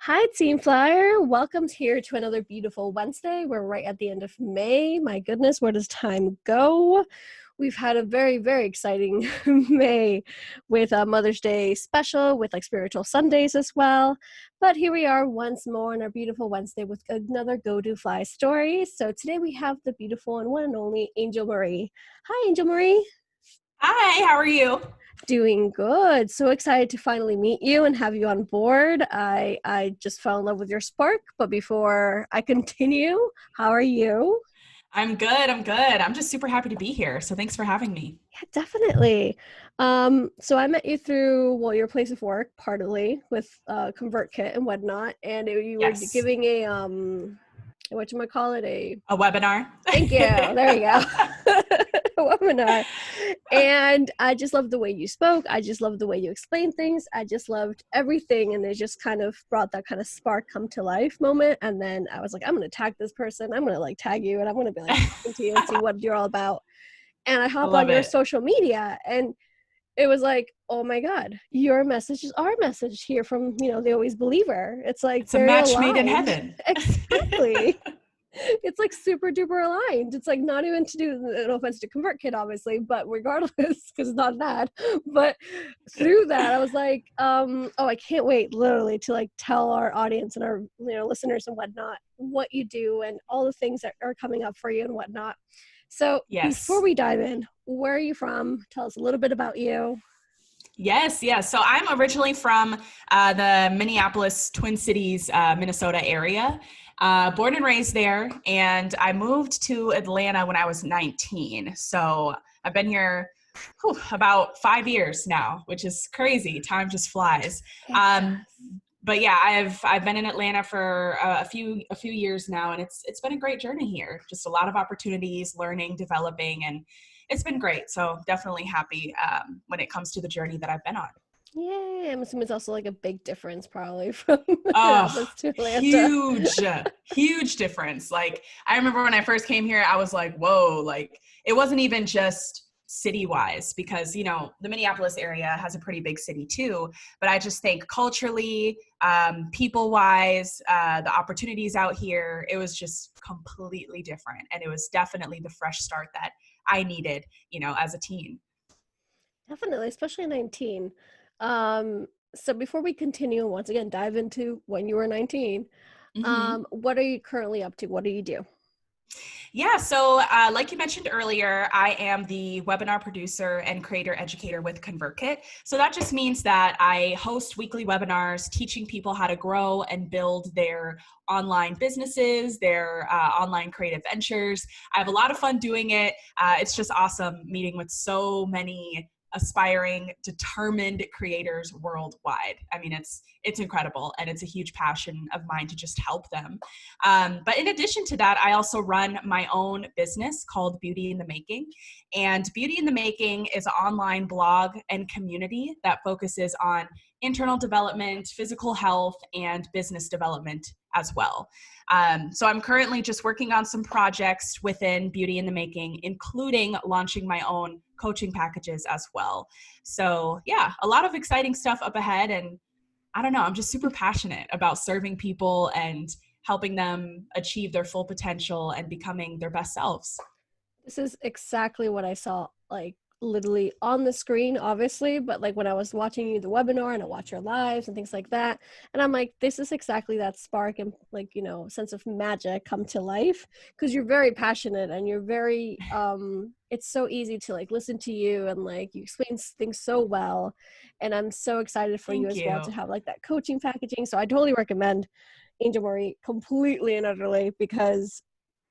Hi, Team Flyer. Welcome here to another beautiful Wednesday. We're right at the end of May. My goodness, where does time go? We've had a very, very exciting May with a Mother's Day special, with like spiritual Sundays as well. But here we are once more on our beautiful Wednesday with another Go Do Fly story. So today we have the beautiful and one and only Angel Marie. Hi, Angel Marie. Hi, how are you? Doing good. So excited to finally meet you and have you on board. I just fell in love with your spark, but before I continue, how are you? I'm good. I'm good. I'm just super happy to be here. So thanks for having me. Yeah, definitely. So I met you through, well, your place of work, partly with ConvertKit and whatnot, and you were Yes. giving a whatchamacallit, a A webinar. thank you. There you go. Webinar. And I just loved the way you spoke. I just loved the way you explained things. I just loved everything. And it just kind of brought that kind of spark come to life moment. And then I was like, I'm going to tag this person. I'm going to like tag you and I'm going to be like talking to you and see what you're all about. And I I hop on love your it. social media and it was like, oh my God, your message is our message here from, the Always Believer. It's like It's a very match made in aligned. heaven. Exactly. It's like super duper aligned. It's like not even to do, no offense to ConvertKit, obviously, but regardless, because it's not that. But through that, I was like, oh, I can't wait, literally, to like tell our audience and our listeners and whatnot what you do and all the things that are coming up for you and whatnot. So before Yes. we dive in, where are you from? Tell us a little bit about you. Yes, yes. So I'm originally from the Minneapolis, Twin Cities, Minnesota area. Born and raised there, and I moved to Atlanta when I was 19. So I've been here about 5 years now, which is crazy. Time just flies. It Um, does. but yeah, I've been in Atlanta for a few years now, and it's been a great journey here. Just a lot of opportunities, learning, developing, and it's been great. So definitely happy when it comes to the journey that I've been on. Yay. I'm assuming it's also like a big difference probably from Oh, Minneapolis to Atlanta. huge difference. Like I remember when I first came here, I was like, whoa, like it wasn't even just city wise because, the Minneapolis area has a pretty big city too. But I just think culturally, people wise, the opportunities out here, it was just completely different. And it was definitely the fresh start that I needed, as a teen. Definitely, especially 19. So before we continue, once again, dive into when you were 19, Mhm. what are you currently up to? What do you do? Yeah, so like you mentioned earlier, I am the webinar producer and creator educator with ConvertKit. So that just means that I host weekly webinars teaching people how to grow and build their online businesses, their online creative ventures. I have a lot of fun doing it. It's just awesome meeting with so many aspiring, determined creators worldwide. I mean, it's incredible, and it's a huge passion of mine to just help them. But in addition to that, I also run my own business called Beauty in the Making. And Beauty in the Making is an online blog and community that focuses on internal development, physical health, and business development as well. So I'm currently just working on some projects within Beauty in the Making, including launching my own coaching packages as well. So yeah, a lot of exciting stuff up ahead. And I don't know, I'm just super passionate about serving people and helping them achieve their full potential and becoming their best selves. This is exactly what I saw, like literally on the screen, obviously, but like when I was watching you the webinar and I watch your lives and things like that. And I'm like, this is exactly that spark and like, sense of magic come to life because you're very passionate and you're very, it's so easy to like listen to you and like you explain things so well. And I'm so excited for you Thank as well to you. have like that coaching packaging. So I totally recommend Angel Marie completely and utterly because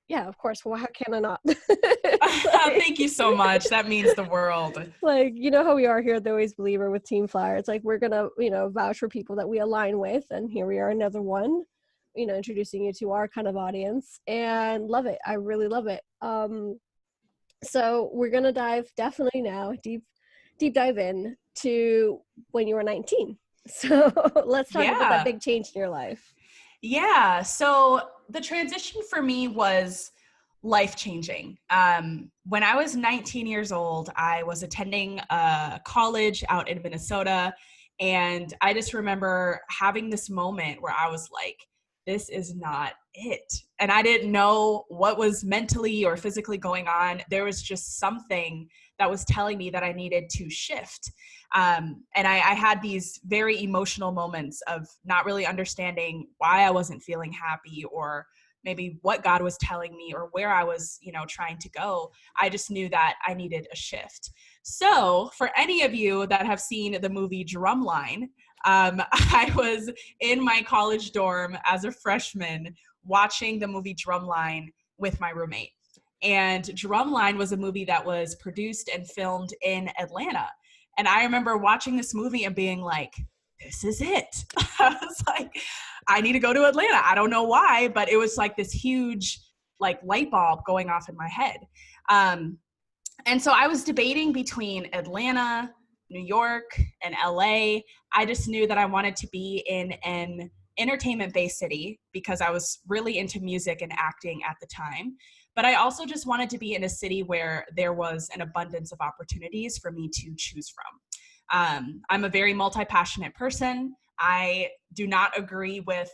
yeah, of course. Well, how can I not? It's Thank you so much. That means the world. like, how we are here at the Always Believer with Team Flyer. It's like we're gonna, vouch for people that we align with, and here we are, another one. Introducing you to our kind of audience, and love it. I really love it. So we're gonna dive definitely now deep dive in to when you were 19. So let's talk about that Yeah. big change in your life. Yeah. So the transition for me was life changing. When I was 19 years old, I was attending a college out in Minnesota, And I just remember having this moment where I was like, this is not it. And I didn't know what was mentally or physically going on. There was just something that was telling me that I needed to shift. And I had these very emotional moments of not really understanding why I wasn't feeling happy, or maybe what God was telling me, or where I was, trying to go. I just knew that I needed a shift. So for any of you that have seen the movie Drumline, I was in my college dorm as a freshman watching the movie Drumline with my roommate. And Drumline was a movie that was produced and filmed in Atlanta. And I remember watching this movie and being like, this is it. I was like, I need to go to Atlanta. I don't know why, but it was like this huge like light bulb going off in my head. And so I was debating between Atlanta, New York, and LA. I just knew that I wanted to be in an entertainment-based city because I was really into music and acting at the time. But I also just wanted to be in a city where there was an abundance of opportunities for me to choose from. I'm a very multi-passionate person. I do not agree with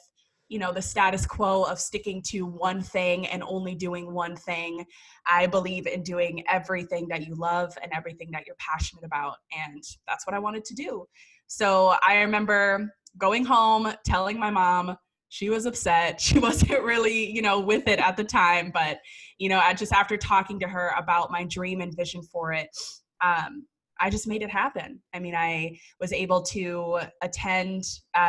the status quo of sticking to one thing and only doing one thing. I believe in doing everything that you love and everything that you're passionate about. And that's what I wanted to do. So I remember going home, telling my mom. She was upset. She wasn't really, with it at the time. But, just after talking to her about my dream and vision for it, I just made it happen. I mean, I was able to attend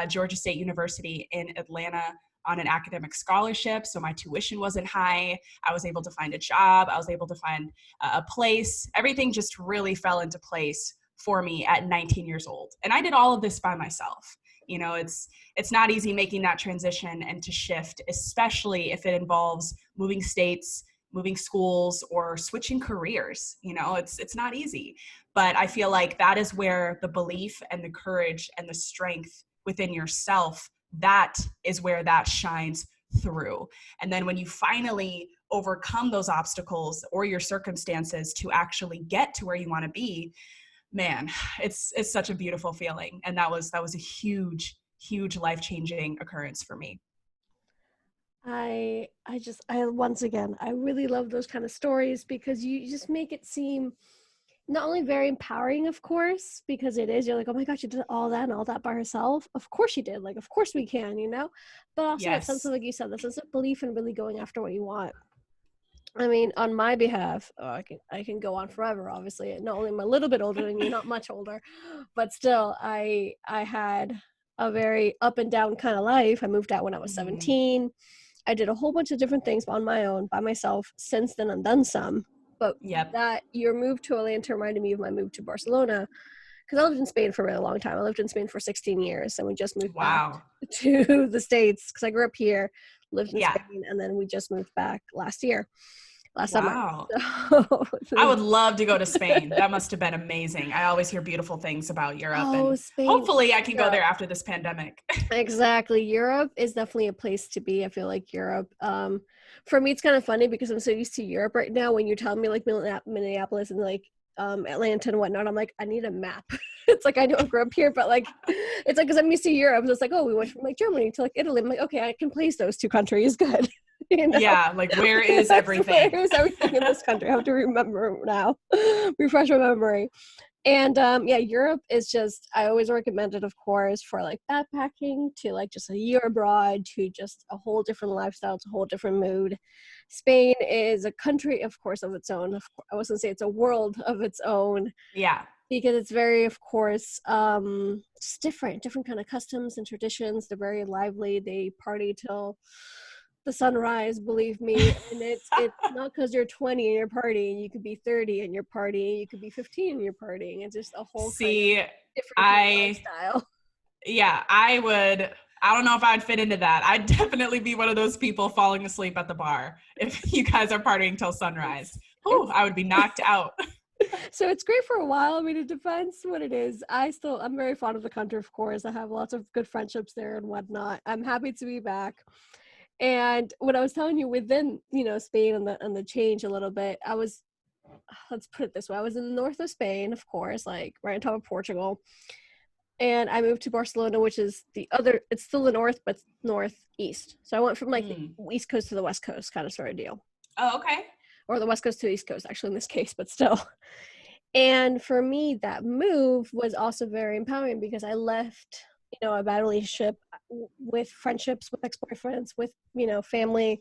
Georgia State University in Atlanta on an academic scholarship, so my tuition wasn't high. I was able to find a job. I was able to find a place. Everything just really fell into place for me at 19 years old. And I did all of this by myself. It's not easy making that transition and to shift, especially if it involves moving states, moving schools, or switching careers. It's not easy. But I feel like that is where the belief and the courage and the strength within yourself, that is where that shines through. And then when you finally overcome those obstacles or your circumstances to actually get to where you want to be, man, it's such a beautiful feeling. And that was a huge life-changing occurrence for me. I once again, I really love those kind of stories because you just make it seem not only very empowering, of course, because it is, you're like, oh my gosh, you did all that and all that by herself. Of course you did. Like, of course we can, but also that sense Yes. of, like you said, the sense of belief and really going after what you want. I mean, on my behalf, I can go on forever. Obviously, not only am I a little bit older than you, not much older, but still, I had a very up and down kind of life. I moved out when I was Mm-hmm. 17. I did a whole bunch of different things on my own, by myself. Since then, I've done some. But Yep. that your move to Atlanta reminded me of my move to Barcelona, because I lived in Spain for a really long time. I lived in Spain for 16 years, and we just moved back Wow. to the States because I grew up here, lived in Yeah. Spain, and then we just moved back last summer. Wow. I So, would love to go to Spain. That must have been amazing. I always hear beautiful things about Europe, oh, and Spain, hopefully I can go Europe. there after this pandemic. Exactly. Europe is definitely a place to be. I feel like Europe. For me, it's kind of funny because I'm so used to Europe right now. When you're telling me like Minneapolis and like Atlanta and whatnot, I'm like, I need a map. It's like I know I grew up here, but like, it's like because I'm used to Europe. So it's like, oh, we went from like Germany to like Italy. I'm like, okay, I can place those two countries. Good. Yeah, like where is Where everything? is everything in this country? I have to remember now. Refresh my memory. And yeah, Europe is just, I always recommend it, of course, for like backpacking, to like just a year abroad, to just a whole different lifestyle, it's a whole different mood. Spain is a country, of course, of its own. I was gonna say it's a world of its own, Yeah. because it's very, of course, just different kind of customs and traditions. They're very lively. They party till the sunrise, believe me. And it's not because you're 20 and you're partying. You could be 30 and you're partying. You could be 15 and you're partying. It's just a whole kind of See, different kind of I, lifestyle. yeah, I don't know if I'd fit into that. I'd definitely be one of those people falling asleep at the bar if you guys are partying till sunrise. Whew, It's I would be knocked out. so it's great for a while. I mean, it depends what it is. I'm very fond of the country, of course. I have lots of good friendships there and whatnot. I'm happy to be back. And what I was telling you, within Spain and the change a little bit, I was, let's put it this way, I was in the north of Spain, of course, like right on top of Portugal. and I moved to Barcelona, which is it's still the north, but northeast. So I went from like the east coast to the west coast kind of sort of deal. Oh, okay. Or the west coast to the east coast, actually, in this case, but still. And for me, that move was also very empowering because I left, a bad relationship with friendships, with ex-boyfriends, with, family.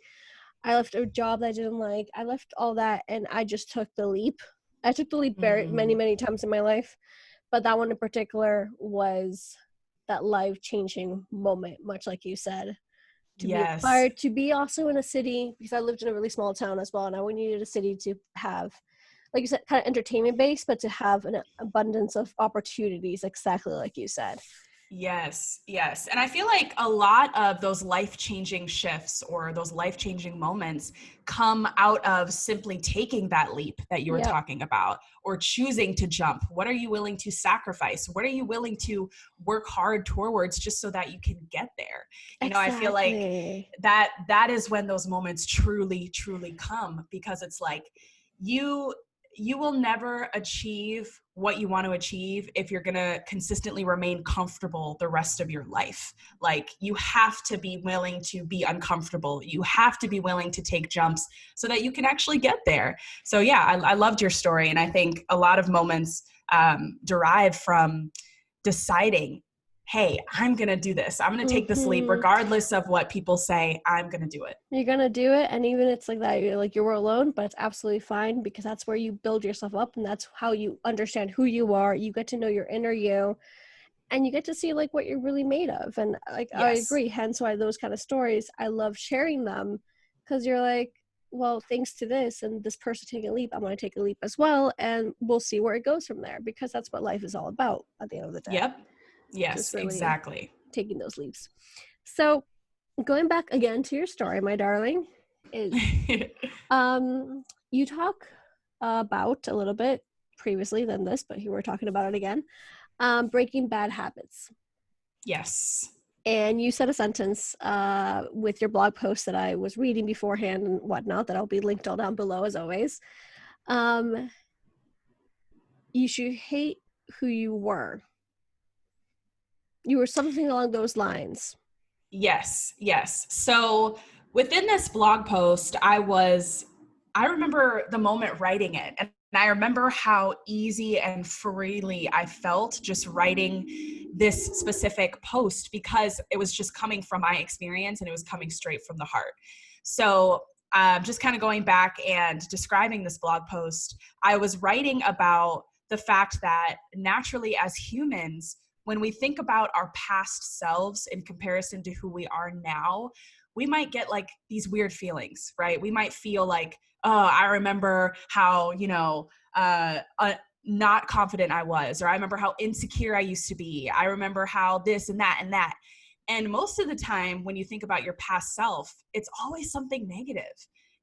I left a job that I didn't like. I left all that and I just took the leap. I took the leap very many, many times in my life, but that one in particular was that life-changing moment, much like you said, to be Yes. inspired, to be also in a city, because I lived in a really small town as well, and I needed a city to have, like you said, kind of entertainment based, but to have an abundance of opportunities, exactly like you said. Yes, yes. And I feel like a lot of those life-changing shifts or those life-changing moments come out of simply taking that leap that you were Yep. talking about, or choosing to jump. What are you willing to sacrifice? What are you willing to work hard towards just so that you can get there? I feel like Exactly. that is when those moments truly, truly come, because it's like you will never achieve what you want to achieve if you're going to consistently remain comfortable the rest of your life. Like, you have to be willing to be uncomfortable. You have to be willing to take jumps so that you can actually get there. So yeah, I loved your story. And I think a lot of moments derive from deciding, hey, I'm going to do this. I'm going to take this leap, regardless of what people say. I'm going to do it. You're going to do it. And even it's like that, you're alone, but it's absolutely fine, because that's where you build yourself up. And that's how you understand who you are. You get to know your inner you, and you get to see like what you're really made of. And like, I Yes. agree. Hence why those kind of stories, I love sharing them, because you're like, well, thanks to this and this person taking a leap, I'm going to take a leap as well. And we'll see where it goes from there, because that's what life is all about at the end of the day. Yep. Yes, Just really exactly. taking those leaps. So going back again to your story, my darling, is you talk about a little bit previously than this, but you were talking about it again, breaking bad habits. Yes. And you said a sentence with your blog post that I was reading beforehand and whatnot, that I'll be linked all down below as always. You should hate who you were. You were something along those lines. Yes, yes. So within this blog post, I remember the moment writing it. And I remember how easy and freely I felt just writing this specific post, because it was just coming from my experience and it was coming straight from the heart. So just kind of going back and describing this blog post, I was writing about the fact that naturally, as humans, when we think about our past selves in comparison to who we are now, we might get like these weird feelings, right? We might feel like, oh, I remember how, not confident I was, or I remember how insecure I used to be. I remember how this and that and that. And most of the time, when you think about your past self, it's always something negative,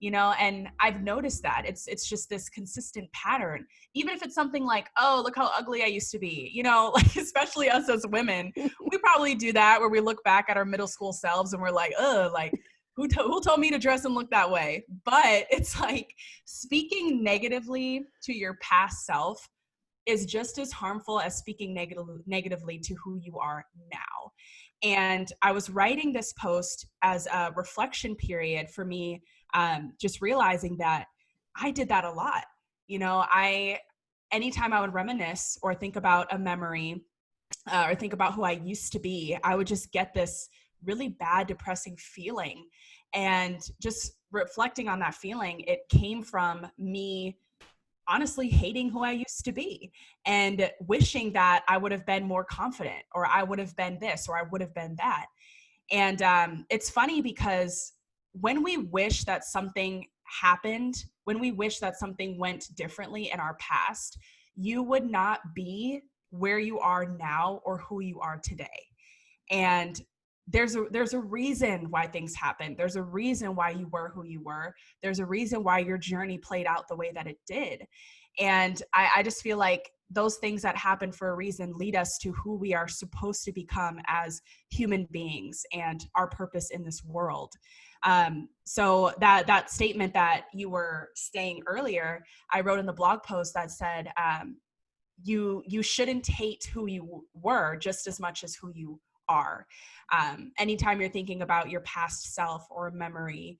and I've noticed that it's just this consistent pattern. Even if it's something like, oh, look how ugly I used to be, like, especially us as women, we probably do that, where we look back at our middle school selves and we're like, oh, like, who told me to dress and look that way? But it's like, speaking negatively to your past self is just as harmful as speaking negatively to who you are now. And I was writing this post as a reflection period for me, just realizing that I did that a lot. Anytime I would reminisce or think about a memory, or think about who I used to be, I would just get this really bad, depressing feeling. And just reflecting on that feeling, it came from me honestly hating who I used to be and wishing that I would have been more confident, or I would have been this, or I would have been that. And it's funny, because when we wish that something happened, when we wish that something went differently in our past, you would not be where you are now or who you are today. And there's a reason why things happen. There's a reason why you were who you were. There's a reason why your journey played out the way that it did. And I just feel like those things that happen for a reason lead us to who we are supposed to become as human beings and our purpose in this world. So that statement that you were saying earlier, I wrote in the blog post that said, you shouldn't hate who you were just as much as who you are. Anytime you're thinking about your past self or a memory,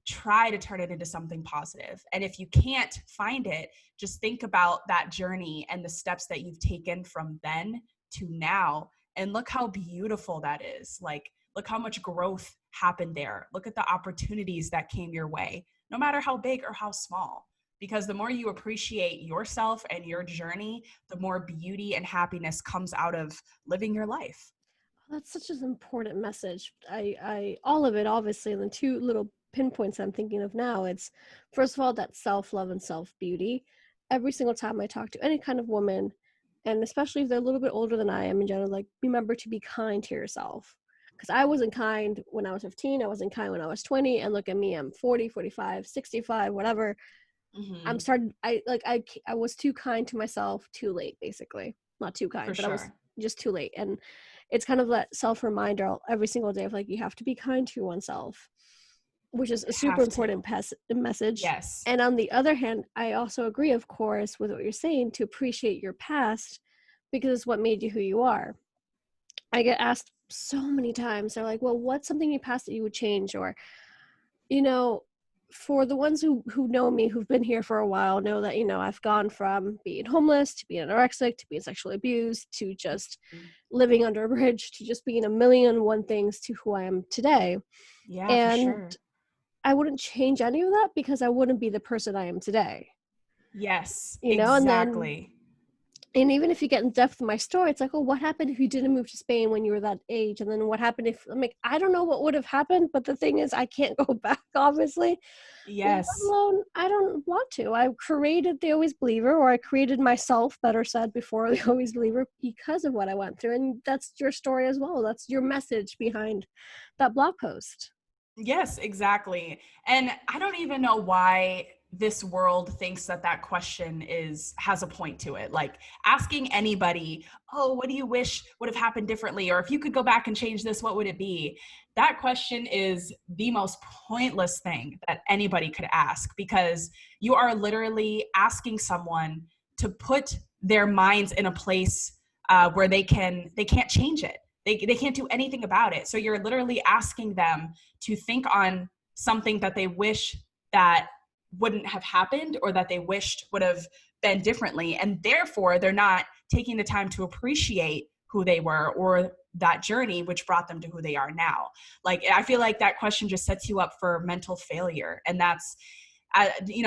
try to turn it into something positive. And if you can't find it, just think about that journey and the steps that you've taken from then to now. And look how beautiful that is. Like, look how much growth happened there. Look at the opportunities that came your way, no matter how big or how small. Because the more you appreciate yourself and your journey, the more beauty and happiness comes out of living your life. That's such an important message. I all of it, obviously, and the two little pinpoints I'm thinking of now, it's first of all that self-love and self-beauty. Every single time I talk to any kind of woman, and especially if they're a little bit older than I am in general, like, remember to be kind to yourself. Because I wasn't kind when I was 15, I wasn't kind when I was 20, and look at me, I'm 40, 45, 65, whatever. I'm Mm-hmm. started, I was too kind to myself too late, basically. Not too For kind, but I was sure. just too late. And it's kind of that self-reminder every single day of like, you have to be kind to oneself, which is a super Have to. important message. Yes. And on the other hand, I also agree, of course, with what you're saying, to appreciate your past, because it's what made you who you are. I get asked so many times, they're like, well, what's something in your past that you would change? Or, you know, for the ones who know me, who've been here for a while, know that, I've gone from being homeless to being anorexic to being sexually abused to just Mhm. living under a bridge to just being a million and one things to who I am today. Yeah, for And sure. I wouldn't change any of that because I wouldn't be the person I am today, Yes, and then, exactly. and even if you get in depth with my story, it's like, oh, what happened if you didn't move to Spain when you were that age? And then what happened if, I'm like, I don't know what would have happened, but the thing is, I can't go back, obviously. Let Yes. alone, I don't want to. I created the Always Believer, or I created myself, better said, before the Always Believer, because of what I went through. And that's your story as well. That's your message behind that blog post. Yes, exactly. And I don't even know why this world thinks that that question has a point to it. Like asking anybody, "Oh, what do you wish would have happened differently?" or "If you could go back and change this, what would it be?" That question is the most pointless thing that anybody could ask, because you are literally asking someone to put their minds in a place where they can't change it. They can't do anything about it. So you're literally asking them to think on something that they wish that wouldn't have happened, or that they wished would have been differently. And therefore, they're not taking the time to appreciate who they were or that journey which brought them to who they are now. Like, I feel like that question just sets you up for mental failure. And that's,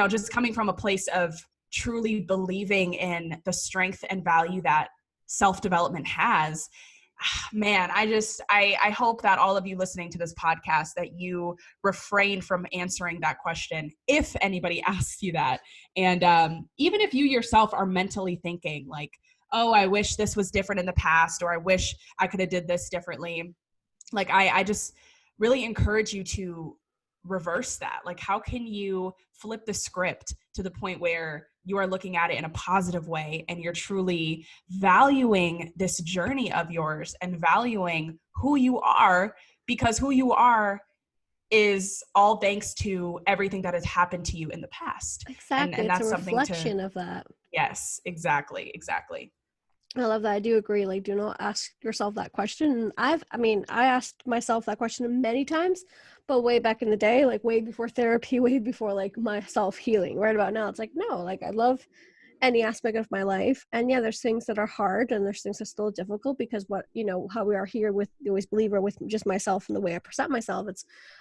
just coming from a place of truly believing in the strength and value that self-development has. Man, I hope that all of you listening to this podcast, that you refrain from answering that question if anybody asks you that. And even if you yourself are mentally thinking like, "Oh, I wish this was different in the past," or "I wish I could have did this differently," like I just really encourage you to reverse that. Like, how can you flip the script to the point where you are looking at it in a positive way, and you're truly valuing this journey of yours and valuing who you are, because who you are is all thanks to everything that has happened to you in the past. Exactly. And It's a that's something to, reflection of that. yes, exactly. I love that. I do agree. Like, do not ask yourself that question. I asked myself that question many times, but way back in the day, like way before therapy, way before like my self healing. Right about now, it's like, no, like I love any aspect of my life. And yeah, there's things that are hard and there's things that are still difficult, because how we are here with the Always Believer, with just myself and the way I present myself,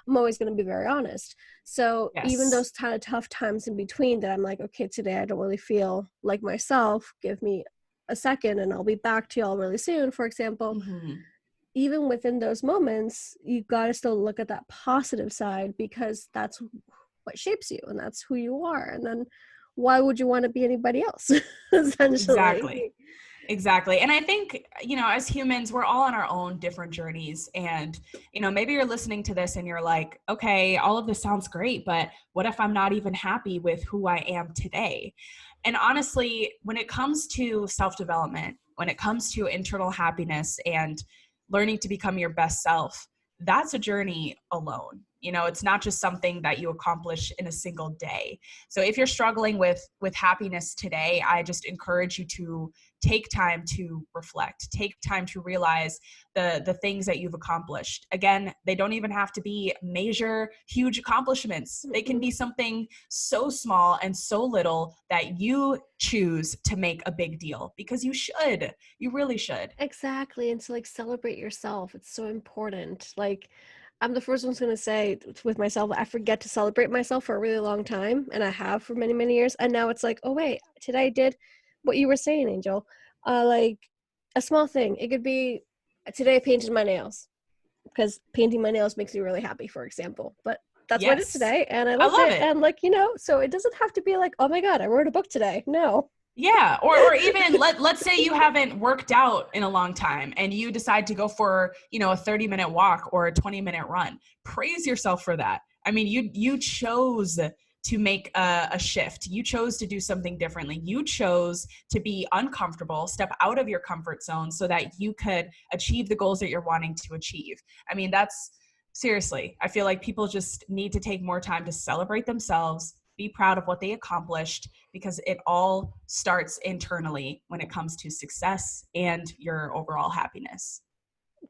I'm always going to be very honest. So even Yes. those kind of tough times in between that I'm like, okay, today I don't really feel like myself, give me a second and I'll be back to y'all really soon, for example. Mm-hmm. Even within those moments, you got to still look at that positive side, because that's what shapes you and that's who you are. And then why would you want to be anybody else? Exactly. Essentially. Exactly. And I think, as humans, we're all on our own different journeys. And, maybe you're listening to this and you're like, okay, all of this sounds great, but what if I'm not even happy with who I am today? And honestly, when it comes to self-development, when it comes to internal happiness and learning to become your best self, that's a journey alone. You know, it's not just something that you accomplish in a single day. So if you're struggling with happiness today, I just encourage you to take time to reflect, take time to realize the things that you've accomplished. Again, they don't even have to be major, huge accomplishments. They can be something so small and so little that you choose to make a big deal, because you should. You really should. Exactly. And to like celebrate yourself, it's so important. Like, I'm the first one's going to say with myself, I forget to celebrate myself for a really long time, and I have for many, many years. And now it's like, oh, wait, today I did what you were saying, Angel. Like a small thing. It could be today I painted my nails, because painting my nails makes me really happy, for example. But that's what I did Yes. today, and I I loved love it. it. And like, so it doesn't have to be like, oh my God, I wrote a book today. No. Yeah, or even let's say you haven't worked out in a long time and you decide to go for, a 30-minute walk or a 20-minute run. Praise yourself for that. I mean, you chose to make a shift. You chose to do something differently. You chose to be uncomfortable, step out of your comfort zone so that you could achieve the goals that you're wanting to achieve. I mean, that's seriously, I feel like people just need to take more time to celebrate themselves, be proud of what they accomplished, because it all starts internally when it comes to success and your overall happiness.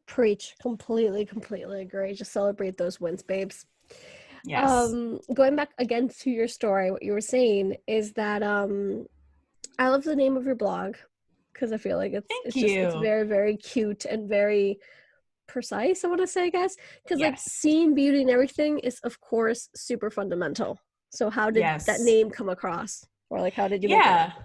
Preach. Completely agree. Just celebrate those wins, babes. Yes. Going back again to your story, what you were saying is that I love the name of your blog, because I feel like Thank it's you. very, very cute and very precise, I want to say, I guess, because like Yes. seeing beauty and everything is of course super fundamental. So how did that Yes. name come across, or like how did you make it up? Yeah.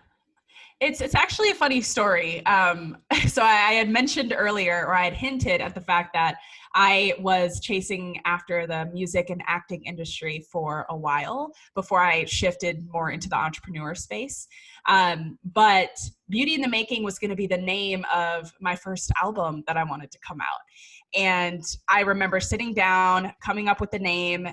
It's actually a funny story. So I had mentioned earlier, or I had hinted at the fact that I was chasing after the music and acting industry for a while before I shifted more into the entrepreneur space. But Beauty in the Making was going to be the name of my first album that I wanted to come out. And I remember sitting down, coming up with the name,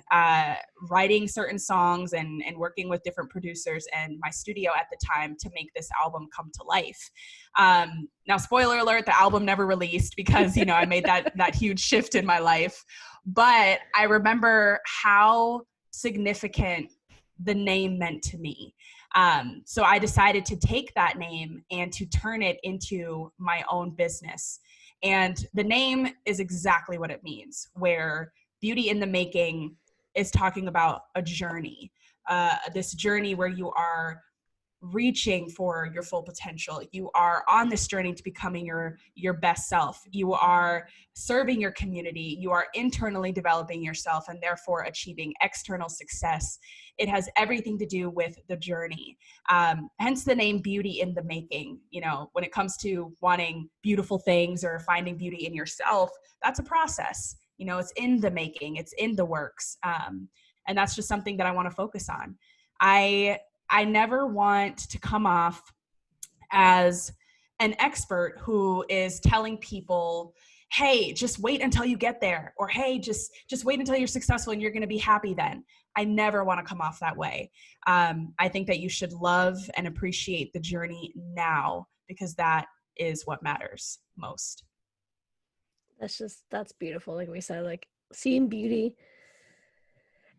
writing certain songs and working with different producers and my studio at the time to make this album come to life. Now, spoiler alert, the album never released because, I made that huge shift in my life. But I remember how significant the name meant to me. So I decided to take that name and to turn it into my own business. And the name is exactly what it means, where Beauty in the Making is talking about a journey, this journey where you are reaching for your full potential. You are on this journey to becoming your best self. You are serving your community. You are internally developing yourself and therefore achieving external success. It has everything to do with the journey. Hence the name Beauty in the Making. When it comes to wanting beautiful things or finding beauty in yourself, that's a process. It's in the making, it's in the works. And that's just something that I want to focus on. I never want to come off as an expert who is telling people, hey, just wait until you get there, or hey, just wait until you're successful and you're going to be happy then. I never want to come off that way. I think that you should love and appreciate the journey now, because that is what matters most. That's beautiful. Like we said, like seeing beauty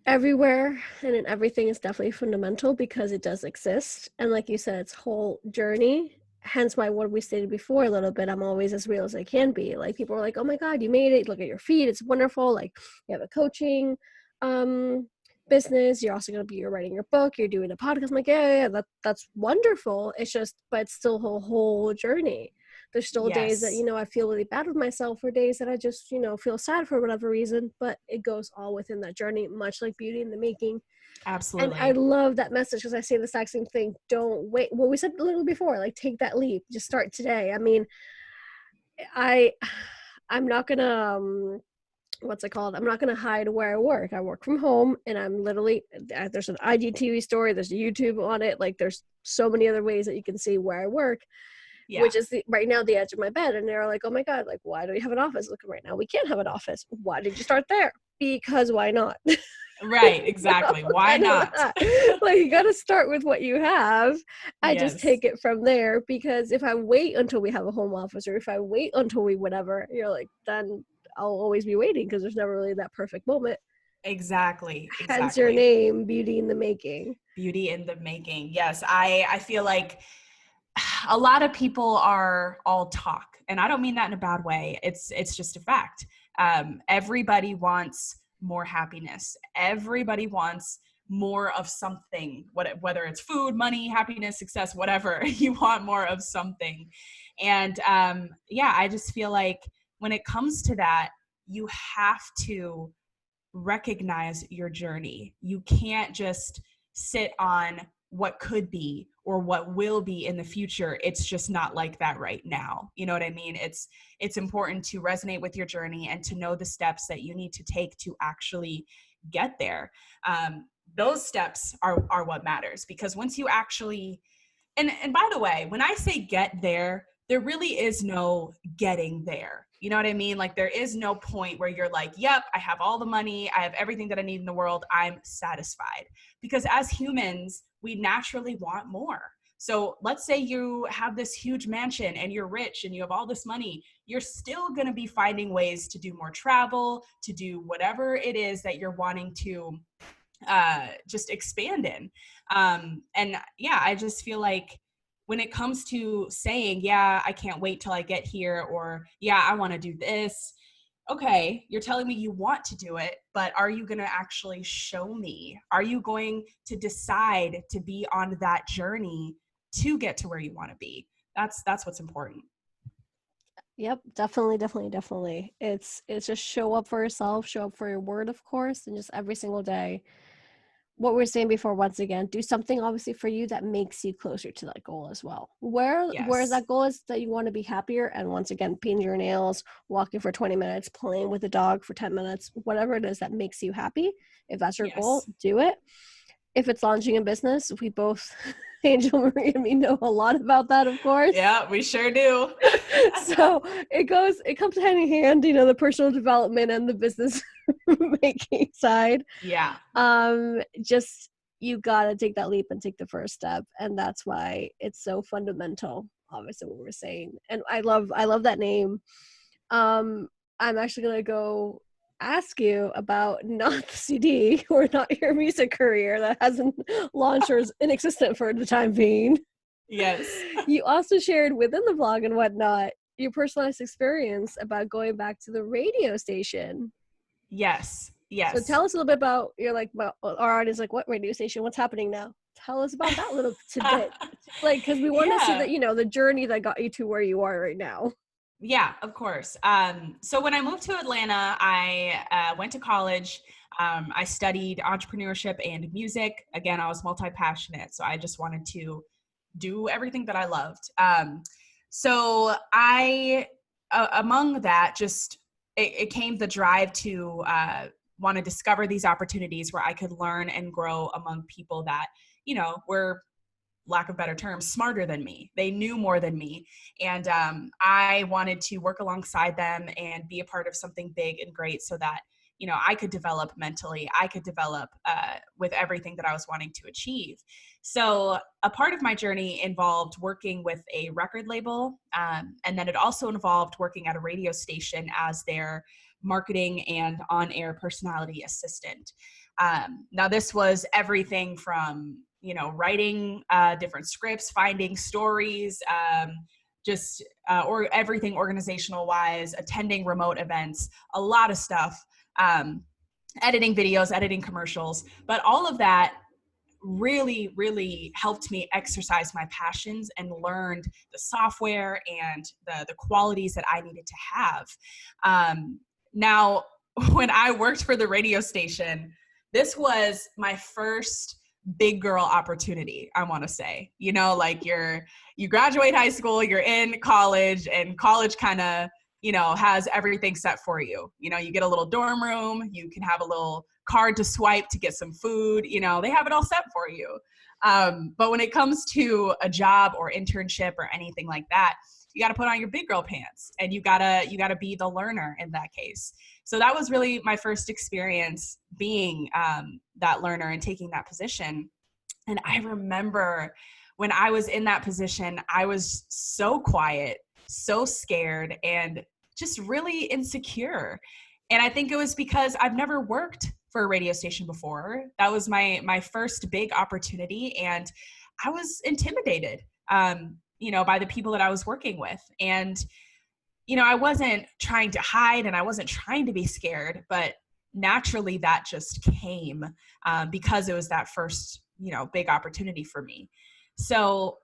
everywhere and in everything is definitely fundamental, because it does exist. And like you said, it's whole journey. Hence why what we stated before a little bit, I'm always as real as I can be. Like people are like, oh my God, you made it. Look at your feet. It's wonderful. Like you have a coaching business. You're also you're writing your book. You're doing a podcast. I'm like, yeah, that's wonderful. It's just, but it's still a whole journey. There's still days that, Yes, I feel really bad with myself, or days that I just, feel sad for whatever reason, but it goes all within that journey, much like Beauty in the Making. And I absolutely. love that message, because I say the exact same thing. Don't wait. Well, we said a little before, like take that leap, just start today. I mean, I, I'm not gonna, what's it called? I'm not gonna hide where I work. I work from home, and I'm literally, there's an IGTV story, there's a YouTube on it. Like there's so many other ways that you can see where I work, Yeah, which is right now the edge of my bed. And they're like, oh my God, like, why do we have an office? Look, right now we can't have an office. Why did you start there? Because why not? right, exactly. Why Kind of not? that. Like you got to start with what you have. I just Yes. take it from there, because if I wait until we have a home office, or if I wait until we whatever, you're like, then I'll always be waiting, because there's never really that perfect moment. Exactly. Hence your Exactly. name, Beauty in the Making. Beauty in the making. Yes. I feel like a lot of people are all talk, and I don't mean that in a bad way. It's just a fact. Everybody wants more happiness. Everybody wants more of something, whether it's food, money, happiness, success, whatever. You want more of something. And yeah, I just feel like when it comes to that, you have to recognize your journey. You can't just sit on what could be or what will be in the future. It's just not like that right now. You know what I mean? It's important to resonate with your journey and to know the steps that you need to take to actually get there. Those steps are what matters, because once you actually, and by the way, when I say get there, there really is no getting there. You know what I mean? Like, there is no point where you're like, yep, I have all the money, I have everything that I need in the world, I'm satisfied. Because as humans, we naturally want more. So let's say you have this huge mansion and you're rich and you have all this money, you're still going to be finding ways to do more travel, to do whatever it is that you're wanting to just expand in. And yeah, I just feel like when it comes to saying, yeah, I can't wait till I get here, or yeah, I want to do this. Okay, you're telling me you want to do it, but are you going to actually show me? Are you going to decide to be on that journey to get to where you want to be? That's what's important. Yep, definitely, definitely, definitely. It's just show up for yourself, show up for your word, of course, and just every single day. What we were saying before, once again, do something obviously for you that makes you closer to that goal as well. Whereas Yes. that goal is that you want to be happier, and once again, painting your nails, walking for 20 minutes, playing with the dog for 10 minutes, whatever it is that makes you happy. If that's your goal, Yes. do it. If it's launching a business, we both, Angel Marie and me, know a lot about that, of course. Yeah, we sure do. So it comes hand in hand, the personal development and the business making side. Yeah. Just, you gotta take that leap and take the first step, and that's why it's so fundamental, obviously, what we're saying. And I love that name. I'm actually gonna go ask you about not the CD or not your music career that hasn't launched or is inexistent for the time being. Yes. You also shared within the blog and whatnot your personalized experience about going back to the radio station. Yes. So Yes. tell us a little bit about about our audience, like, what radio station, what's happening now? Tell us about that little tidbit, like, because we want to see Yeah. that, the journey that got you to where you are right now. Yeah, of course. So when I moved to Atlanta, I went to college. I studied entrepreneurship and music. Again, I was multi-passionate, so I just wanted to do everything that I loved. So among that, just it came the drive to want to discover these opportunities where I could learn and grow among people that, were, lack of better terms, smarter than me. They knew more than me. And I wanted to work alongside them and be a part of something big and great, so that, I could develop mentally, I could develop with everything that I was wanting to achieve. So a part of my journey involved working with a record label. And then it also involved working at a radio station as their marketing and on-air personality assistant. Now, this was everything from, writing different scripts, finding stories, or everything organizational wise, attending remote events, a lot of stuff, editing videos, editing commercials. But all of that really, really helped me exercise my passions and learned the software and the qualities that I needed to have. Now, when I worked for the radio station, this was my first big girl opportunity, I want to say. Like, you graduate high school, you're in college, and college kind of, has everything set for you. You get a little dorm room, you can have a little card to swipe to get some food, they have it all set for you. But when it comes to a job or internship or anything like that, you got to put on your big girl pants, and you gotta be the learner in that case. So that was really my first experience being that learner and taking that position. And I remember when I was in that position, I was so quiet, so scared, and just really insecure. And I think it was because I've never worked for a radio station before. That was my first big opportunity, and I was intimidated, by the people that I was working with. And, I wasn't trying to hide and I wasn't trying to be scared, but naturally that just came because it was that first, big opportunity for me. So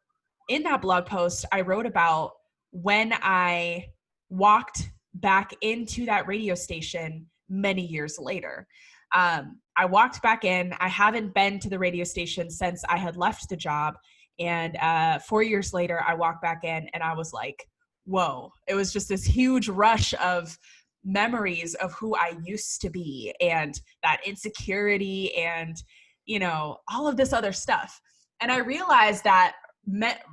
in that blog post, I wrote about when I walked back into that radio station many years later. I walked back in. I haven't been to the radio station since I had left the job. And 4 years later, I walked back in and I was like, whoa. It was just this huge rush of memories of who I used to be and that insecurity and, all of this other stuff. And I realized that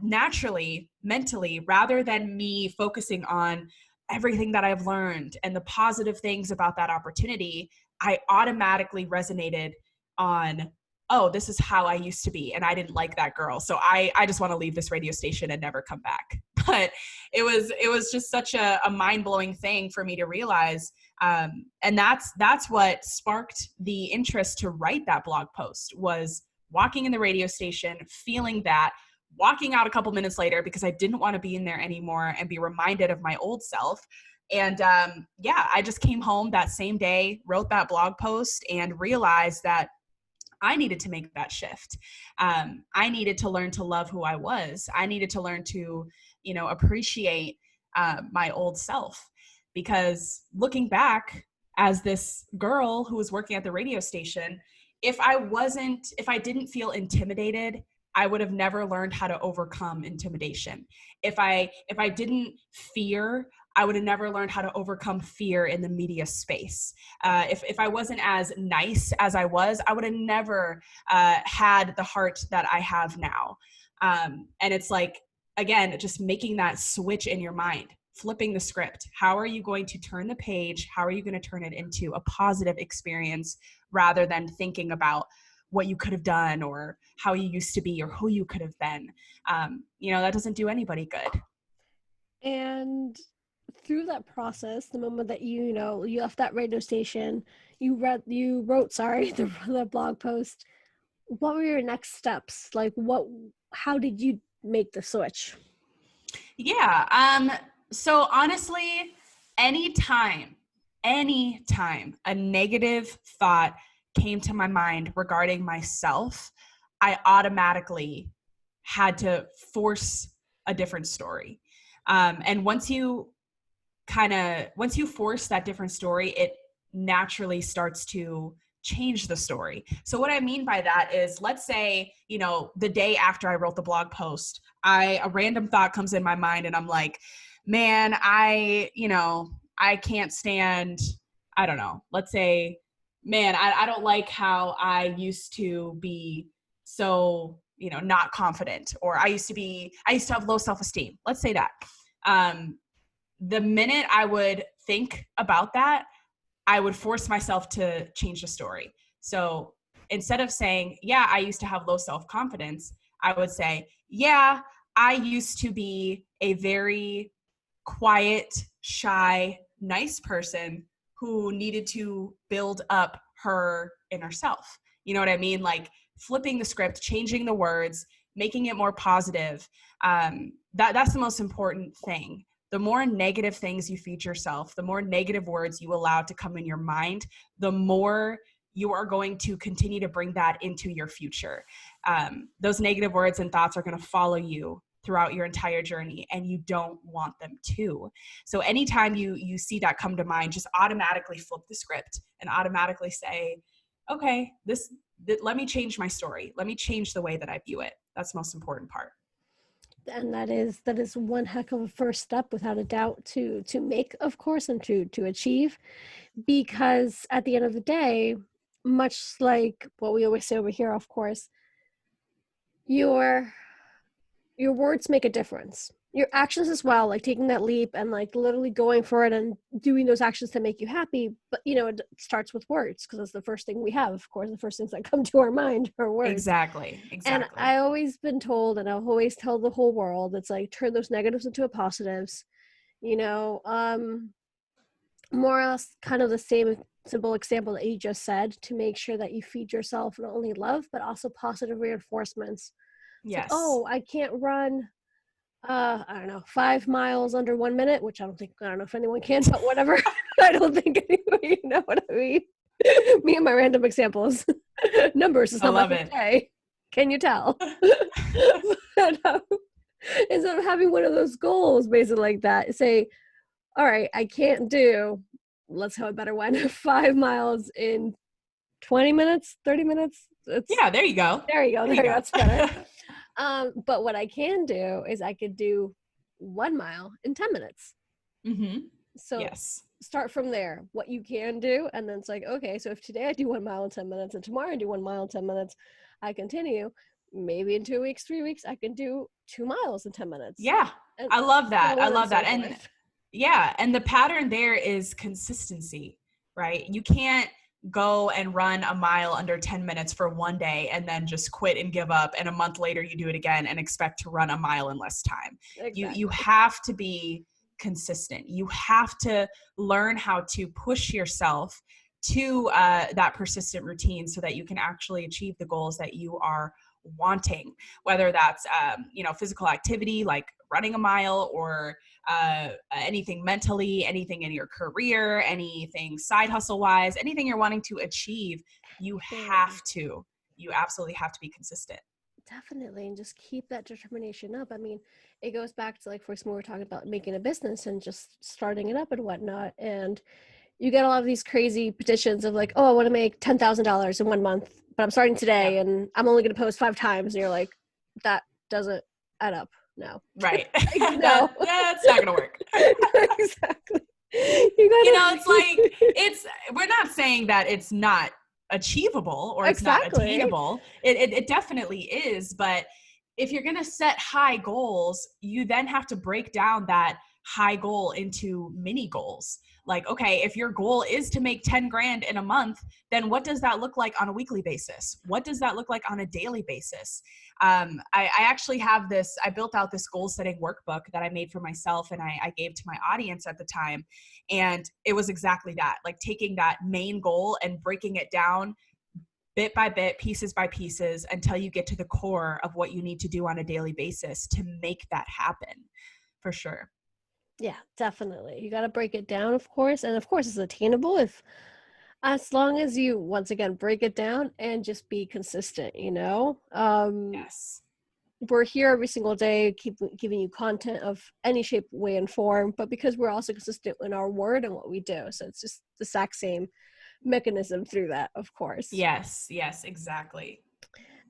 naturally, mentally, rather than me focusing on everything that I've learned and the positive things about that opportunity, I automatically resonated on, oh, this is how I used to be. And I didn't like that girl. So I just want to leave this radio station and never come back. But it was just such a mind-blowing thing for me to realize. And that's what sparked the interest to write that blog post, was walking in the radio station, feeling that, walking out a couple minutes later because I didn't want to be in there anymore and be reminded of my old self. And I just came home that same day, wrote that blog post, and realized that I needed to make that shift. I needed to learn to love who I was. I needed to learn to, appreciate my old self. Because looking back as this girl who was working at the radio station, if I didn't feel intimidated, I would have never learned how to overcome intimidation. If I didn't fear, I would have never learned how to overcome fear in the media space. If I wasn't as nice as I was, I would have never had the heart that I have now. And it's like, again, just making that switch in your mind, flipping the script. How are you going to turn the page? How are you going to turn it into a positive experience rather than thinking about what you could have done or how you used to be or who you could have been? That doesn't do anybody good. And through that process, the moment that you left that radio station, you wrote the blog post, what were your next steps? Like how did you make the switch? Yeah. So honestly, anytime a negative thought came to my mind regarding myself, I automatically had to force a different story. And once you force that different story, it naturally starts to change the story. So what I mean by that is, let's say, the day after I wrote the blog post, a random thought comes in my mind and I'm like, man, I can't stand, I don't know, let's say, man, I don't like how I used to be so, not confident, or I used to have low self-esteem. Let's say that. The minute I would think about that, I would force myself to change the story. So instead of saying, yeah, I used to have low self-confidence, I would say, yeah, I used to be a very quiet, shy, nice person who needed to build up her inner self. You know what I mean? Like flipping the script, changing the words, making it more positive. That's the most important thing. The more negative things you feed yourself, the more negative words you allow to come in your mind, the more you are going to continue to bring that into your future. Those negative words and thoughts are going to follow you throughout your entire journey, and you don't want them to. So anytime you see that come to mind, just automatically flip the script and automatically say, okay, let me change my story. Let me change the way that I view it. That's the most important part. And that is one heck of a first step, without a doubt, to make, of course, and to achieve, because at the end of the day, much like what we always say over here, of course, your words make a difference. Your actions as well, like taking that leap and like literally going for it and doing those actions that make you happy. But it starts with words, because that's the first thing we have. Of course, the first things that come to our mind are words. Exactly. And I always been told, and I'll always tell the whole world, it's like, turn those negatives into positives. more or less kind of the same simple example that you just said, to make sure that you feed yourself not only love, but also positive reinforcements. It's like, Yes. oh, I can't run, I don't know, 5 miles under 1 minute, which I don't know if anyone can, but whatever. I don't think anybody, you know what I mean? Me and my random examples. Numbers is I not my love it. forte. Can you tell? But, instead of having one of those goals, basically like that, say, all right, I can't do, let's have a better one, 5 miles in 20 minutes, 30 minutes. It's Yeah, there you go. there you go. There you There you go. go. That's better. But what I can do is I could do 1 mile in 10 minutes. Mm-hmm. So Yes. start from there, what you can do. And then it's like, okay, so if today I do 1 mile in 10 minutes and tomorrow I do 1 mile in 10 minutes, I continue. Maybe in 2 weeks, 3 weeks, I can do 2 miles in 10 minutes. Yeah. And I love that. so I on and love that. so And forth. yeah, and the pattern there is consistency, right? You can't go and run a mile under 10 minutes for one day and then just quit and give up, and a month later you do it again and expect to run a mile in less time. You Exactly. have to be consistent. You have to learn how to push yourself to that persistent routine so that you can actually achieve the goals that you are wanting, whether that's physical activity like running a mile, or anything mentally, anything in your career, anything side hustle wise, anything you're wanting to achieve. You Thing. have to, you absolutely have to be consistent. Definitely, and just keep that determination up. I mean, it goes back to, like, first when we were talking about making a business and just starting it up and whatnot. And you get a lot of these crazy petitions of like, oh, I want to make $10,000 in 1 month, but I'm starting Yep. today and I'm only going to post 5 times. And you're like, that doesn't add up. No, Right. like, no, That's not gonna work. exactly. You It's like, gotta, we're not saying that it's not achievable or it's not exactly. attainable. It definitely is. But if you're going to set high goals, you then have to break down that high goal into mini goals. Like, okay, if your goal is to make 10 grand in a month, then what does that look like on a weekly basis? What does that look like on a daily basis? I actually have this, I built out this goal setting workbook that I made for myself, and I gave to my audience at the time. And it was exactly that, like taking that main goal and breaking it down bit by bit, pieces by pieces, until you get to the core of what you need to do on a daily basis to make that happen, for sure. Yeah, definitely. You got to break it down, of course. And of course, it's attainable if, as long as you, once again, break it down and just be consistent, you know? Yes. We're here every single day, keep giving you content of any shape, way, and form, but because we're also consistent in our word and what we do. So it's just the exact same mechanism through that, of course. Yes. Yes, exactly.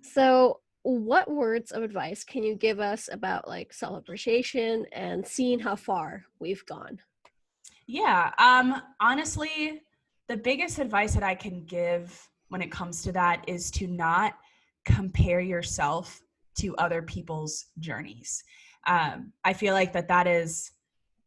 So, what words of advice can you give us about like self appreciation and seeing how far we've gone? Yeah. Honestly, the biggest advice that I can give when it comes to that is to not compare yourself to other people's journeys. I feel like that is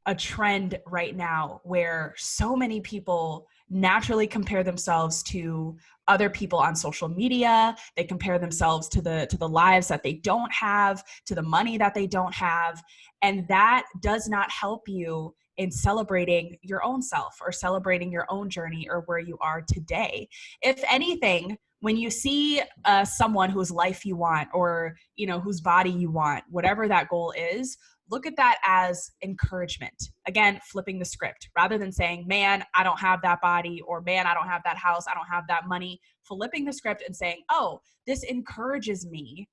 a trend right now where so many people naturally compare themselves to other people on social media. They compare themselves to the lives that they don't have, to the money that they don't have, and that does not help you in celebrating your own self or celebrating your own journey or where you are today. If anything, when you see someone whose life you want, or whose body you want, whatever that goal is, look at that as encouragement. Again, flipping the script. Rather than saying, man, I don't have that body, or man, I don't have that house, I don't have that money, flipping the script and saying, oh, this encourages me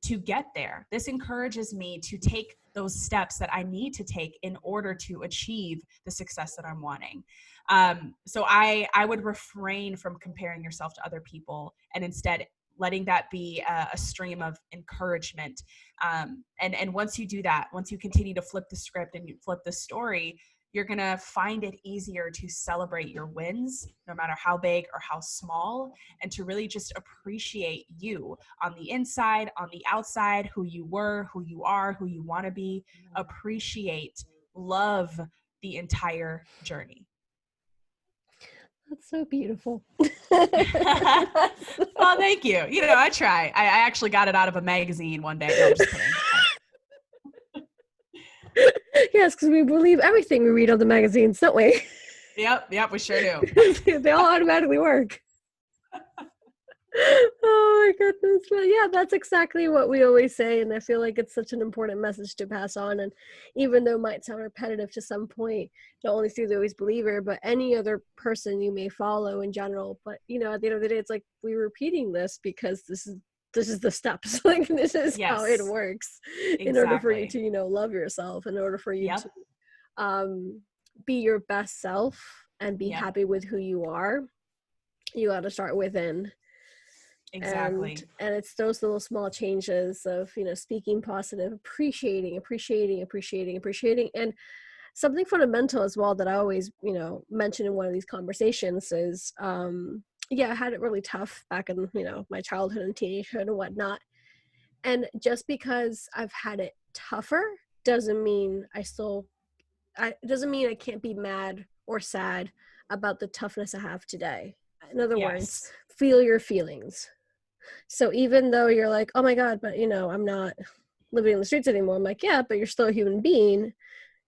to get there. This encourages me to take those steps that I need to take in order to achieve the success that I'm wanting. So I would refrain from comparing yourself to other people, and instead letting that be a stream of encouragement. And once you do that, once you continue to flip the script and you flip the story, you're going to find it easier to celebrate your wins, no matter how big or how small, and to really just appreciate you on the inside, on the outside, who you were, who you are, who you want to be. Appreciate, love the entire journey. That's so beautiful. Well, thank you. I try. I actually got it out of a magazine one day. No, I'm just kidding. Yes, because we believe everything we read on the magazines, don't we? Yep, we sure do. They all automatically work. Oh my goodness. But yeah, that's exactly what we always say. And I feel like it's such an important message to pass on. And even though it might sound repetitive to some point, not only through the Always Believer, but any other person you may follow in general. But you know, at the end of the day, it's like we're repeating this because this is the steps. Like this is how it Yes, works in order for you exactly. to, you know, love yourself, in order for you to Yep, be your best self and be yep, happy with who you are. You got to start within. and exactly. and it's those little small changes of, you know, speaking positive, appreciating, and something fundamental as well that I always, you know, mention in one of these conversations is yeah, I had it really tough back in, you know, my childhood and teenagehood and whatnot, and just because I've had it tougher doesn't mean it doesn't mean I can't be mad or sad about the toughness I have today. In other words, Yes, feel your feelings. So even though you're like, oh my God, but you know, I'm not living in the streets anymore. I'm like, yeah, but you're still a human being.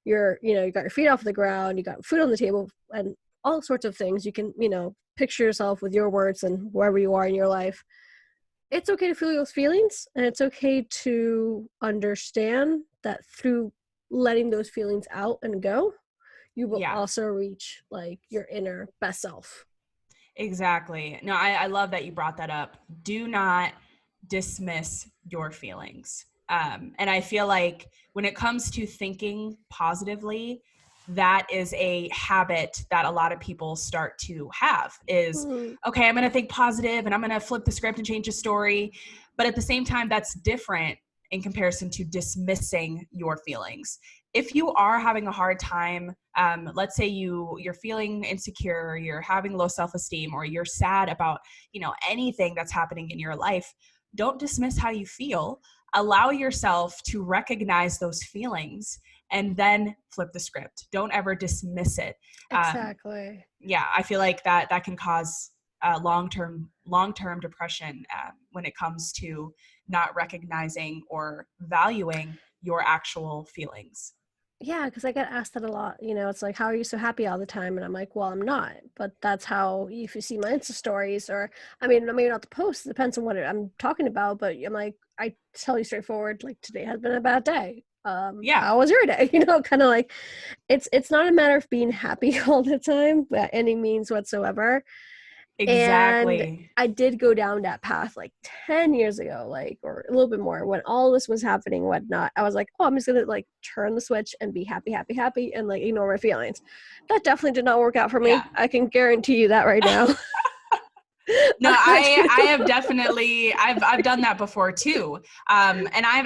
You're, you know, you got your feet off the ground, you got food on the table, and all sorts of things. You can, you know, picture yourself with your words and wherever you are in your life. It's okay to feel those feelings, and it's okay to understand that through letting those feelings out and go, you will yeah. also reach like your inner best self. Exactly. No, I love that you brought that up. Do not dismiss your feelings. And I feel like when it comes to thinking positively, that is a habit that a lot of people start to have is, Mm, okay, I'm going to think positive and I'm going to flip the script and change the story. But at the same time, that's different in comparison to dismissing your feelings. If you are having a hard time, let's say you're feeling insecure, or you're having low self-esteem, or you're sad about, you know, anything that's happening in your life, don't dismiss how you feel. Allow yourself to recognize those feelings and then flip the script. Don't ever dismiss it. um, exactly. yeah, I feel like that can cause long term depression when it comes to not recognizing or valuing your actual feelings. Yeah, because I get asked that a lot. You know, it's like, how are you so happy all the time? And I'm like, well, I'm not. But that's how, if you see my Insta stories, or, I mean, maybe not the post, it depends on what I'm talking about. But I'm like, I tell you straightforward, like, today has been a bad day. Yeah, How was your day? You know, kind of like, it's not a matter of being happy all the time by any means whatsoever. And exactly. I did go down that path like 10 years ago, like, or a little bit more, when all this was happening and whatnot. I was like, oh, I'm just gonna like turn the switch and be happy, and like ignore my feelings. That definitely did not work out for Yeah. me. I can guarantee you that right now. No, I I do. have definitely I've done that before too. And I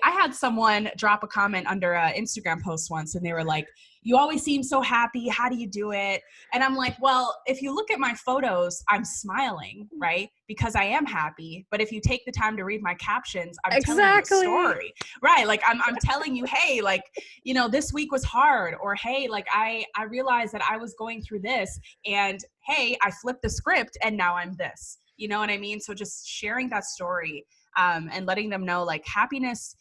had someone drop a comment under an Instagram post once, and they were like, "You always seem so happy. How do you do it?" And I'm like, "Well, if you look at my photos, I'm smiling, right? Because I am happy. But if you take the time to read my captions, I'm telling you a Exactly. story, right? Like I'm telling you, hey, like, you know, this week was hard, or hey, like I realized that I was going through this, and hey, I flipped the script and now I'm this. You know what I mean? So just sharing that story, and letting them know like happiness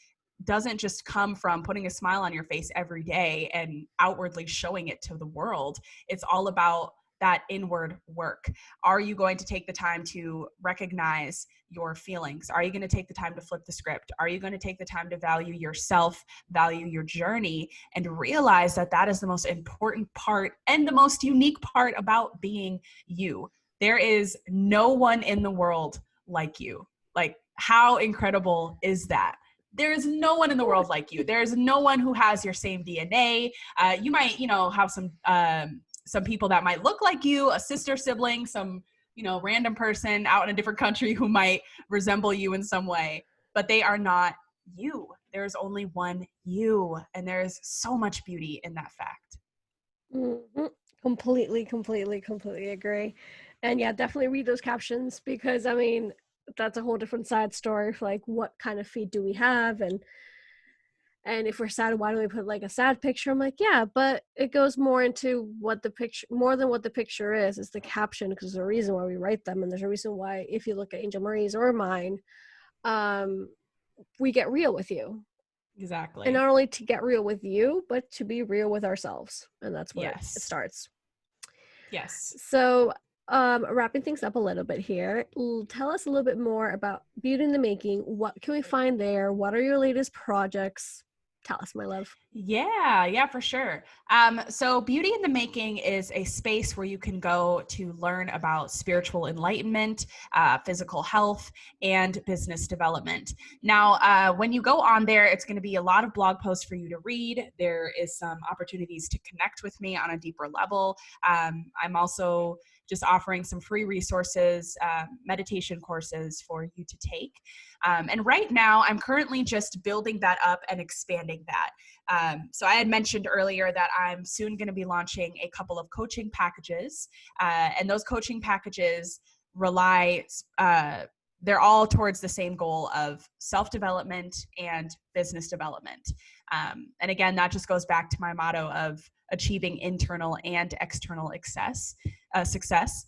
doesn't just come from putting a smile on your face every day and outwardly showing it to the world. It's all about that inward work. Are you going to take the time to recognize your feelings? Are you going to take the time to flip the script? Are you going to take the time to value yourself, value your journey, and realize that that is the most important part and the most unique part about being you? There is no one in the world like you. Like, how incredible is that? There is no one in the world like you. There is no one who has your same DNA. You might, you know, have some people that might look like you, a sister sibling, some, you know, random person out in a different country who might resemble you in some way, but they are not you. There's only one you, and there's so much beauty in that fact. Mhm. Completely agree. And yeah, definitely read those captions, because I mean, that's a whole different side story for like what kind of feed do we have, and if we're sad, why do we put like a sad picture? I'm like, yeah, but it goes more into what the picture, more than what the picture is the caption, because there's a reason why we write them, and there's a reason why, if you look at Angel Marie's or mine, um we get real with you, and Exactly. not only to get real with you, but to be real with ourselves, and that's where it Yes. starts. Yes. So, wrapping things up a little bit here, tell us a little bit more about Beauty in the Making. What can we find there? What are your latest projects? Tell us, my love. Yeah, for sure. So Beauty in the Making is a space where you can go to learn about spiritual enlightenment, physical health, and business development. Now, when you go on there, it's going to be a lot of blog posts for you to read. There is some opportunities to connect with me on a deeper level. I'm also just offering some free resources, meditation courses for you to take. And right now, I'm currently just building that up and expanding that. So I had mentioned earlier that I'm soon going to be launching a couple of coaching packages, and those coaching packages rely, they're all towards the same goal of self-development and business development. And again, that just goes back to my motto of achieving internal and external success.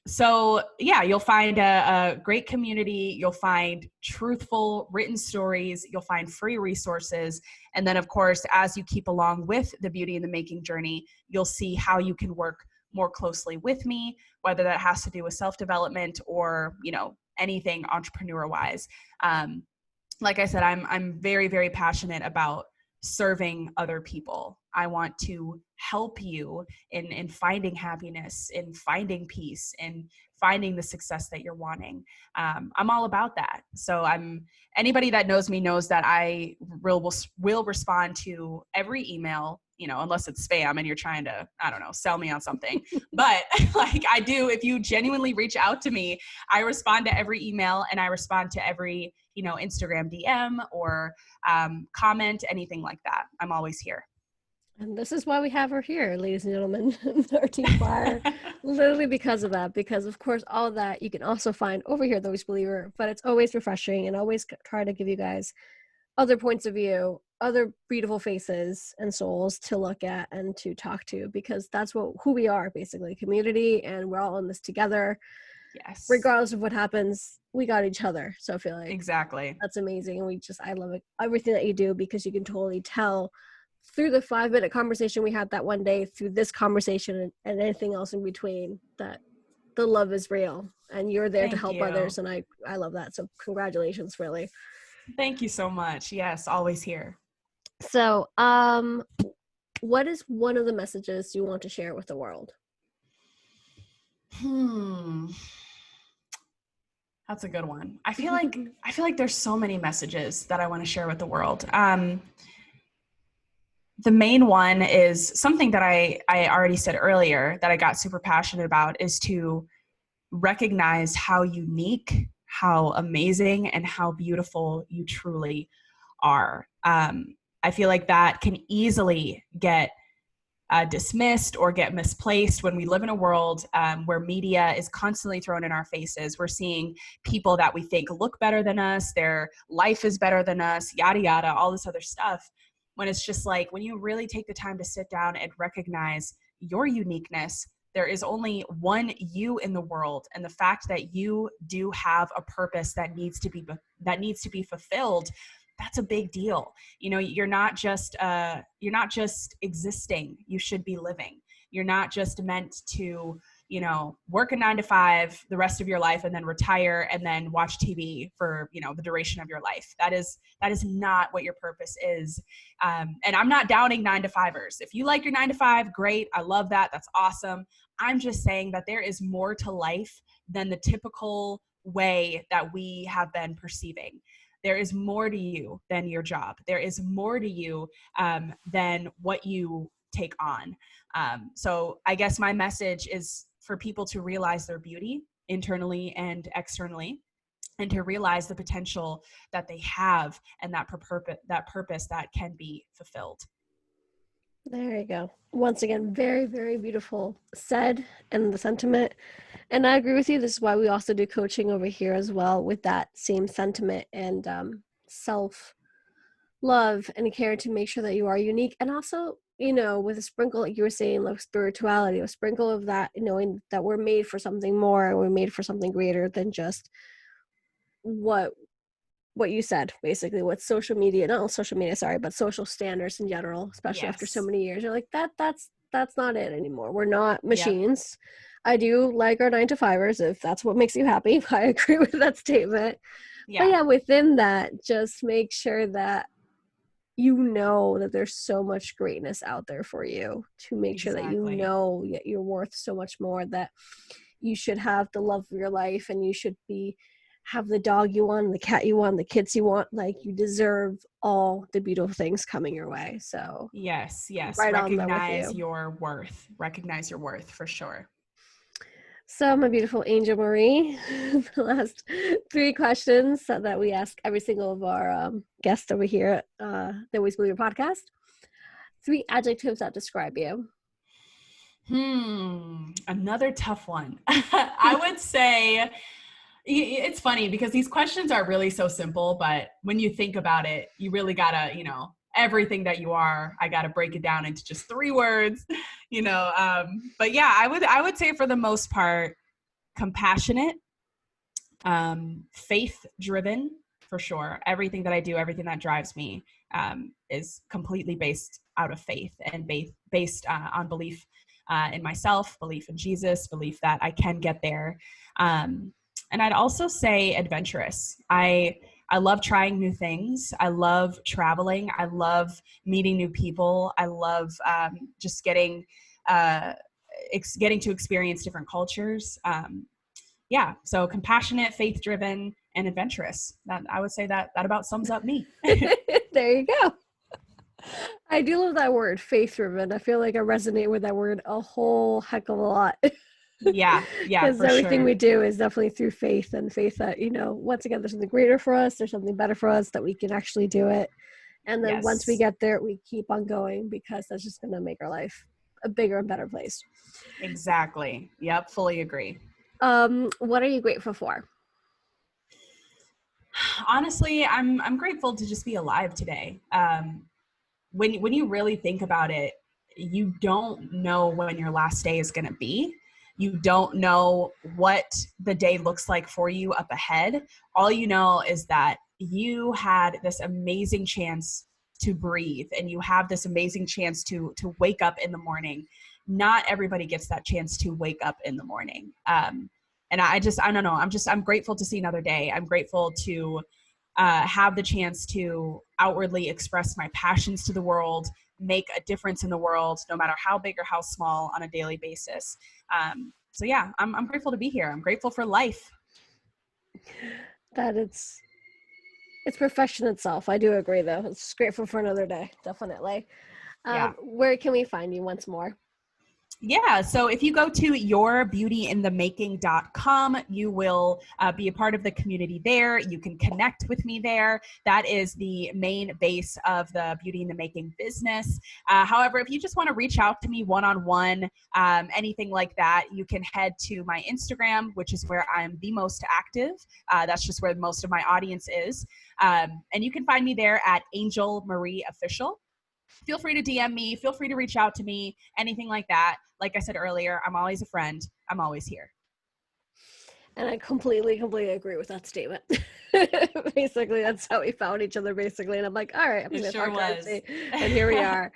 So yeah, you'll find a great community. You'll find truthful written stories. You'll find free resources. And then of course, as you keep along with the Beauty in the Making journey, you'll see how you can work more closely with me, whether that has to do with self-development or, anything entrepreneur wise. Like I said, I'm very, very passionate about serving other people. I want to help you in finding happiness, in finding peace, in finding the success that you're wanting. I'm all about that. So anybody that knows me knows that I will respond to every email, unless it's spam and you're trying to, I don't know, sell me on something. But like I do, if you genuinely reach out to me, I respond to every email and I respond to every, Instagram DM or comment, anything like that. I'm always here. And this is why we have her here, ladies and gentlemen, our team flyer, literally because of that. Because, of course, all of that you can also find over here at The Always Believer, but it's always refreshing and always try to give you guys other points of view, other beautiful faces and souls to look at and to talk to, because that's who we are, basically, community, and we're all in this together. Yes. Regardless of what happens, we got each other. So I feel like exactly. that's amazing. And I love it, everything that you do, because you can totally tell through the 5-minute conversation we had that one day, through this conversation and anything else in between, that the love is real and you're there to Thank help you. others. And I love that. So congratulations, really. Thank you so much. Yes, always here. So, what is one of the messages you want to share with the world? That's a good one. I feel like there's so many messages that I want to share with the world. The main one is something that I already said earlier that I got super passionate about, is to recognize how unique, how amazing, and how beautiful you truly are. I feel like that can easily get dismissed or get misplaced when we live in a world where media is constantly thrown in our faces. We're seeing people that we think look better than us, their life is better than us, yada, yada, all this other stuff. When it's just like, when you really take the time to sit down and recognize your uniqueness, there is only one you in the world, and the fact that you do have a purpose that needs to be fulfilled, that's a big deal. You're not just existing. You should be living. You're not just meant to, work a 9 to 5 the rest of your life and then retire and then watch TV for, the duration of your life. That is not what your purpose is. And I'm not downing 9 to 5ers. If you like your 9 to 5, great. I love that. That's awesome. I'm just saying that there is more to life than the typical way that we have been perceiving. There is more to you than your job. There is more to you than what you take on. So I guess my message is for people to realize their beauty internally and externally, and to realize the potential that they have and that purpose that can be fulfilled. There you go. Once again, very, very beautiful said, and the sentiment. And I agree with you. This is why we also do coaching over here as well, with that same sentiment and self love and care, to make sure that you are unique. And also, with a sprinkle, like you were saying, like spirituality, a sprinkle of that, knowing that we're made for something more, and we're made for something greater than just what you said, basically, what social media, not social media, sorry, but social standards in general, especially after so Yes. many years. You're like, that's that's not it anymore. We're not Yep. machines. I do like our 9 to 5ers if that's what makes you happy. I agree with that statement. But Yeah, yeah, within that, just make sure that you know that there's so much greatness out there for you, to make sure that you exactly. know that you're worth so much more, that you should have the love of your life, and you should be have the dog you want, the cat you want, the kids you want. Like, you deserve all the beautiful things coming your way. So Yes, yes. right on there with you. Recognize your worth for sure. So, my beautiful Angel Marie, the last 3 questions that we ask every single of our guests over here at the Always Believe podcast. 3 adjectives that describe you. Another tough one. I would say it's funny because these questions are really so simple, but when you think about it, you really gotta, everything that you are, I gotta break it down into just 3 words, But yeah, I would say for the most part, compassionate, faith driven for sure. Everything that I do, everything that drives me is completely based out of faith and based on belief in myself, belief in Jesus, belief that I can get there. And I'd also say adventurous. I love trying new things. I love traveling. I love meeting new people. I love just uh, getting to experience different cultures. Yeah, so compassionate, faith-driven, and adventurous. That I would say that about sums up me. There you go. I do love that word, faith driven. I feel like I resonate with that word a whole heck of a lot. Yeah, Because for everything we sure. do is definitely through faith, and faith that, once again, there's something greater for us, there's something better for us, that we can actually do it. And then once we Yes, get there, we keep on going, because that's just going to make our life a bigger and better place. exactly. Yep, fully agree. What are you grateful for? Honestly, I'm grateful to just be alive today. When you really think about it, you don't know when your last day is going to be. You don't know what the day looks like for you up ahead. All you know is that you had this amazing chance to breathe, and you have this amazing chance to wake up in the morning. Not everybody gets that chance to wake up in the morning. And I don't know. I'm grateful to see another day. I'm grateful to have the chance to outwardly express my passions to the world, make a difference in the world, no matter how big or how small, on a daily basis. So yeah, I'm grateful to be here. I'm grateful for life. That it's perfection itself. I do agree, though. It's grateful for another day, definitely. Yeah. Where can we find you once more? Yeah, so if you go to yourbeautyinthemaking.com, you will be a part of the community there. You can connect with me there. That is the main base of the Beauty in the Making business. However, if you just want to reach out to me one-on-one, anything like that, you can head to my Instagram, which is where I'm the most active. That's just where most of my audience is. And you can find me there at Angel Marie Official. Feel free to DM me, feel free to reach out to me, anything like that. Like I said earlier, I'm always a friend. I'm always here. And I completely agree with that statement. Basically, that's how we found each other, basically. And I'm like, all right, I'm It going to sure talk to was. Archie. And here we are.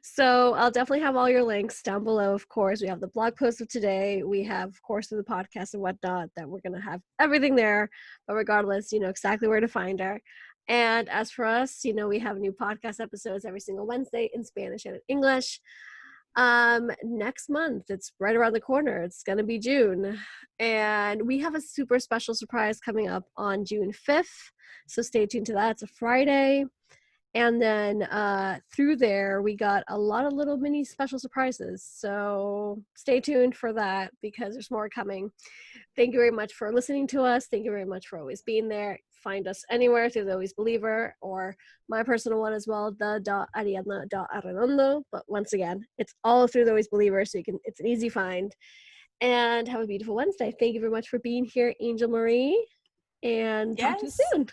So I'll definitely have all your links down below, of course. We have the blog post of today. We have, of course, the podcast and whatnot, that we're going to have everything there. But regardless, you know exactly where to find her. And as for us, we have new podcast episodes every single Wednesday in Spanish and in English. Next month, it's right around the corner. It's going to be June, and we have a super special surprise coming up on June 5th, so stay tuned to that. It's a Friday. And then through there, we got a lot of little mini special surprises, so stay tuned for that, because there's more coming. Thank you very much for listening to us. Thank you very much for always being there. Find us anywhere through the Always Believer, or my personal one as well, the.ariadna.arredondo. But once again, it's all through the Always Believer, so it's an easy find. And have a beautiful Wednesday. Thank you very much for being here, Angel Marie, and talk to you Yes. soon.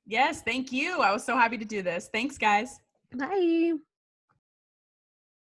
Yes, thank you. I was so happy to do this. Thanks, guys. Bye.